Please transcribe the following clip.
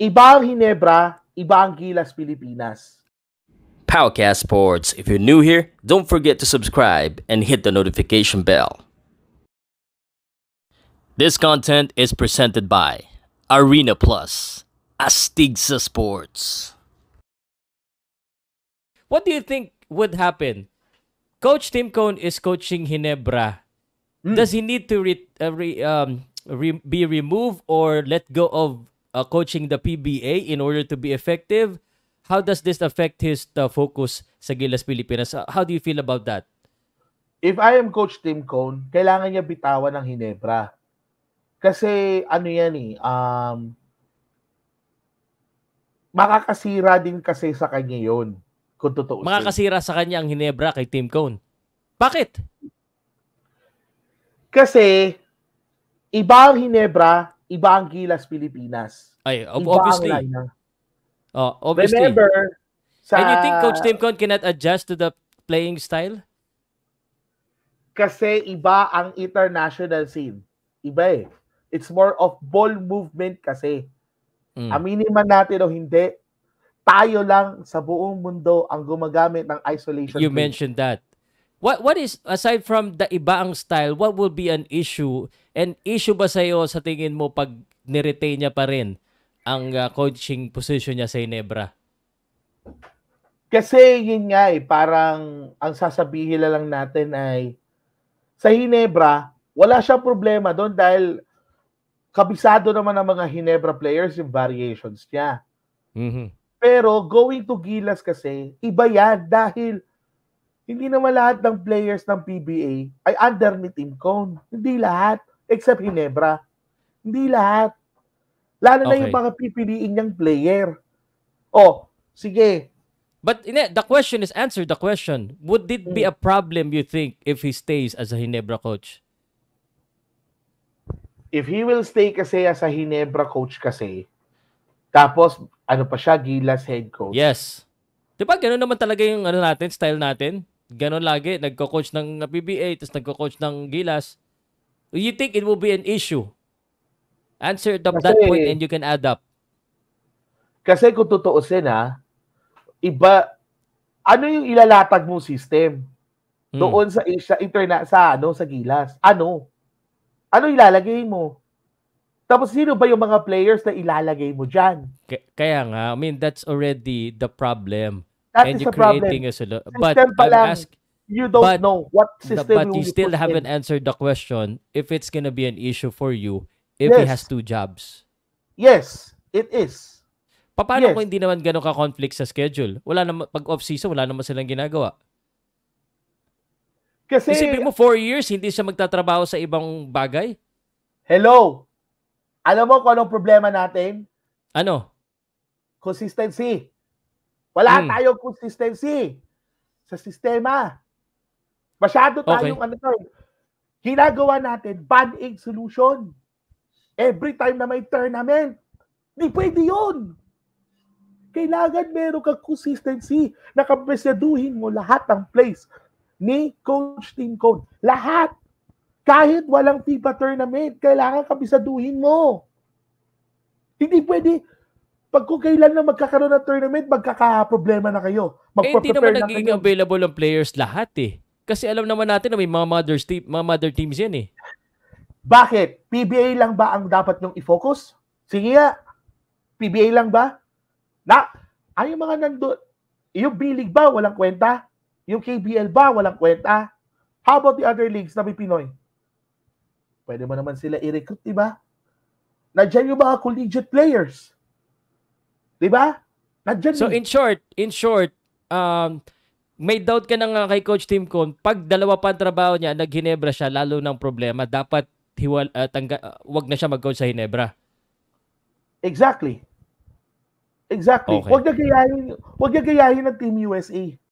Iba ang Hinebra, iba ang Gilas Pilipinas. Powercast Sports. If you're new here, don't forget to subscribe and hit the notification bell. This content is presented by Arena Plus, Astig sa Sports. What do you think would happen? Coach Tim Cone is coaching Hinebra. Does he need to be removed or let go of coaching the PBA in order to be effective? How does this affect his focus sa Gilas Pilipinas? How do you feel about that? If I am Coach Tim Cone, kailangan niya bitawan ng Hinebra. Kasi ano yan makakasira din kasi sa kanya yun. Kung totoo. Makakasira sa kanya ang Hinebra kay Tim Cone. Bakit? Kasi iba ang Hinebra, iba ang Gilas Pilipinas. Ay, Iba obviously. Obviously. Remember, And you think Coach Tim Cone cannot adjust to the playing style? Kasi iba ang international scene. Iba eh. It's more of ball movement kasi. Aminin man natin o hindi, tayo lang sa buong mundo ang gumagamit ng isolation. You mentioned that. What is, aside from the iba ang style, what will be an issue? And issue ba sa'yo sa tingin mo pag niretain niya pa rin ang coaching position niya sa Hinebra? Kasi yun nga parang ang sasabihin lang natin ay sa Hinebra, wala siyang problema doon dahil kabisado naman ng mga Hinebra players yung variations niya. Pero going to Gilas kasi, iba yan dahil hindi naman lahat ng players ng PBA ay under ni Tim Cone. Hindi lahat, except Hinebra. Hindi lahat. Lalo na yung mga pipiliin niyang player. Oh, sige. But the question is, answer the question. Would it be a problem, you think, if he stays as a Hinebra coach? If he will stay kasi as a Hinebra coach kasi, tapos, ano pa siya, Gilas head coach. Yes. Diba, gano'n naman talaga yung style natin? Gano'n lagi, nagko-coach ng PBA, tapos nagko-coach ng Gilas. You think it will be an issue? Answer that point and you can add up. Kasi kung tutuusin iba, ano yung ilalatag mong system? Doon sa sa Gilas. Ano ilalagay mo? Tapos sino ba yung mga players na ilalagay mo dyan? Kaya nga, I mean, that's already the problem. That is the problem. But you don't know what system but you still haven't answered the question if it's gonna be an issue for you if he has 2 jobs. Yes, it is. Paano kung hindi naman gano'n ka-conflict sa schedule? Wala naman, pag off-season, wala naman silang ginagawa. Kasi, isipin mo, 4 years, hindi siya magtatrabaho sa ibang bagay? Hello? Alam mo kung anong problema natin? Ano? Consistency. Wala tayong consistency sa sistema. Masyado tayong ginagawa natin, band-aid solution. Every time na may tournament, di pwede yun. Kailangan meron kang consistency na kapreseduhin mo lahat ng plays ni Coach Tim Cone. Lahat. Kahit walang FIBA tournament, kailangan kabisaduhin mo. Hindi pwede, pag kung kailan na magkakaroon ng tournament, magkakaproblema na kayo. Hindi naman nagiging available ang players lahat Kasi alam naman natin na may mga mother teams yan Bakit? PBA lang ba ang dapat nyong i-focus? Sige nga. PBA lang ba? Yung mga nandun, yung B-League ba walang kwenta? Yung KBL ba walang kwenta? How about the other leagues na may Pinoy? Pwede mo naman sila i-recruit, diba? Nandiyan yung mga collegiate players. Diba? Nandiyan. So in short, may doubt ka na nga kay Coach Tim Cone, pag dalawa pa ang trabaho niya, nag-Hinebra siya, lalo ng problema, dapat wag na siya mag-coach sa Hinebra. Exactly. Okay. Wag niya gayahin ng Team USA.